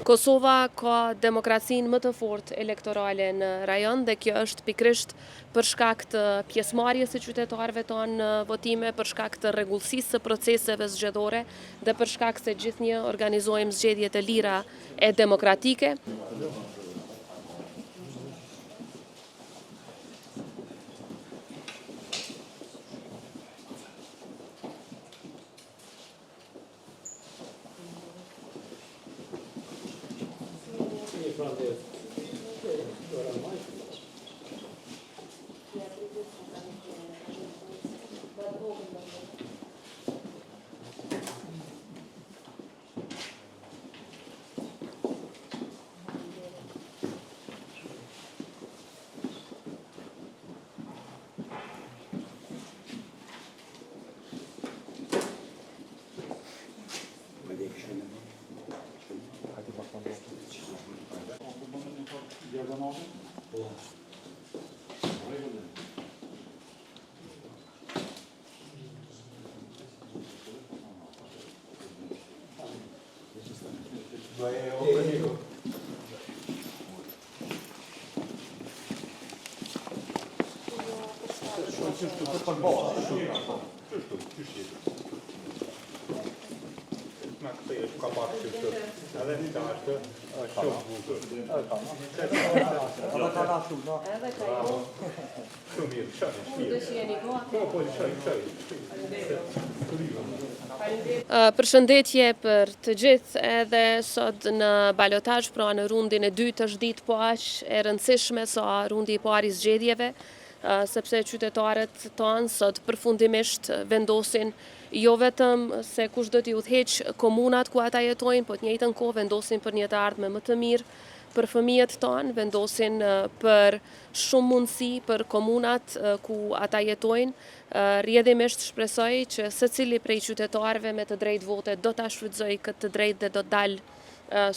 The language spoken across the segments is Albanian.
Kosova ka demokracinë më të fortë elektorale në rajon dhe kjo është pikërisht për shkak të pjesëmarrjes së qytetarëve tonë në votime, për shkak të rregullsisë së proceseve zgjedhore dhe për shkak se gjithnjë organizojmë zgjedhje të lira e demokratike. Përshëndetje për të gjithë, edhe sot në balotazh, pra në rundin e dytë është ditë po aq e rëndësishme sa rundi i parë i zgjedhjeve, sepse qytetarët tonë sot përfundimisht vendosin jo vetëm se kush do t'i udhëheq komunat ku ata jetojnë, po të njëjtën kohë vendosin për një të ardhme më të mirë për fëmijët tonë, vendosin për shumë mundësi për komunat ku ata jetojnë. Rrjedhimisht shpresoj që secili prej qytetarëve me të drejtë vote do ta shfrytëzojë këtë të drejtë dhe do të dalë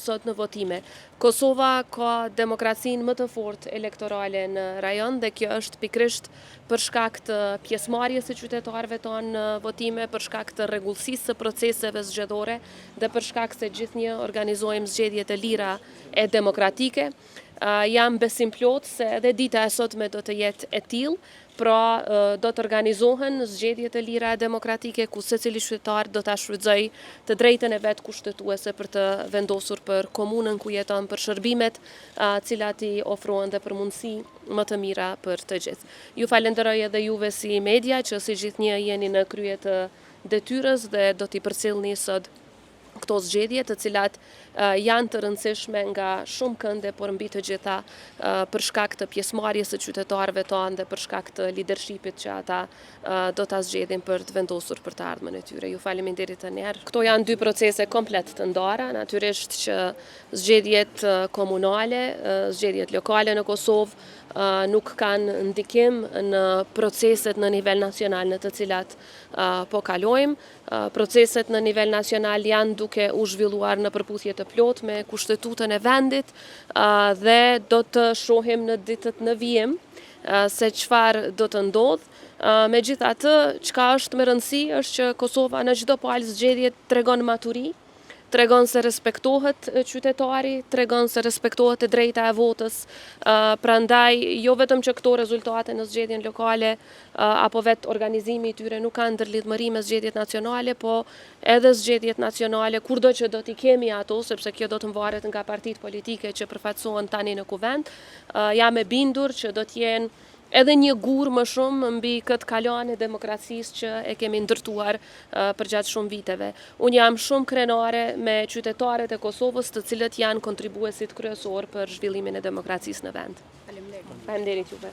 sot në votime. Kosova ka demokracinë më të fortë elektorale në rajon dhe kjo është pikërisht për shkak të pjesëmarrjes së qytetarëve tonë në votime, për shkak të rregullsisë së proceseve zgjedhore dhe për shkak se gjithnjë organizojmë zgjedhje të lira e demokratike. Jam besim plot se edhe dita e sotme do të jetë e tillë, pra do të organizohen zgjedhje të lira e demokratike ku secili qytetar do ta shfrytëzojë të drejtën e vet kushtetuese për të vendosur për komunën ku jeton, për shërbimet cilat i ofrohen dhe për mundësi më të mira për të gjithë. Ju falenderoj edhe juve si media që si gjithnjë jeni në krye të detyrës dhe do t'i përcjellni sot këto zgjedhje të cilat janë të rëndësishme nga shumë kënde, por mbi të gjitha për shkak të pjesëmarrjes së qytetarëve tonë dhe për shkak të leadershipit që ata do ta zgjedhin për të vendosur për të ardhmen e tyre. Ju faleminderit të njerë. Këto janë dy procese komplet të ndara, natyrisht që zgjedhjet komunale, zgjedhjet lokale në Kosovë nuk kanë ndikim në proceset në nivel nacional në të cilat po kalojmë. Proceset në nivel nacional janë duke u zhvilluar në përputhje të plot me kushtetutën e vendit dhe do të shohim në ditët në vijim se çfarë do të ndodh. Megjithatë, çka është me rëndësi është që Kosova në çdo palë zgjedhje tregon maturi, tregon se respektohet qytetari, tregon se respektohet e drejta e votës. Prandaj, jo vetëm që këto rezultate në zgjedhjen lokale apo vetë organizimi i tyre nuk kanë ndërlidhmëri me zgjedhjet nacionale, po edhe zgjedhjet nacionale, kurdo që do t'i kemi ato, sepse kjo do të varet nga partitë politike që përfaqësohen tani në kuvend, jam e bindur që do t'jenë edhe një gur më shumë mbi këtë kalan e demokracisë që e kemi ndërtuar për gjatë shumë viteve. Unë jam shumë krenare me qytetarët e Kosovës të cilët janë kontribuesit kryesor për zhvillimin e demokracisë në vend. Faleminderit juve.